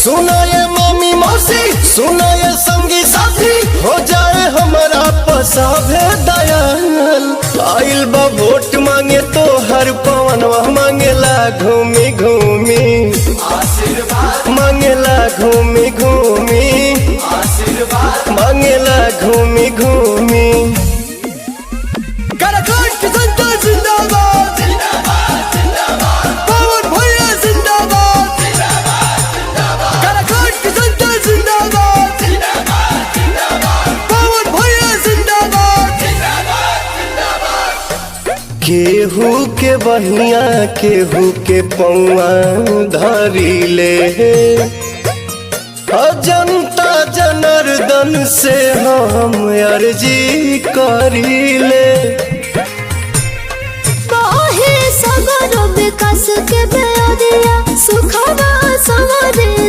सुना ये मामी मौसी, सुना ये संगी साथी, हो जाए हमारा पसाभे दयाल। आइल बा वोट मांगे तो हर पवनवा मांगेला घूमी घूमी आशीर्वाद, मांगेला घूमी घूमी आशीर्वाद, मांगेला घूमी घूमी। काराकाट की जनता जिंदाबाद, जिंदाबाद जिंदाबाद, पवन भैया जिंदाबाद, काराकाट की जनता जिंदाबाद, पवन भैया जिंदाबाद। केहू के बहिया केहू के पौआ धरी ले, जनता जनार्दन से हम अर्जी करी ले। सगर विकास के बेरिया सुखवा सवरे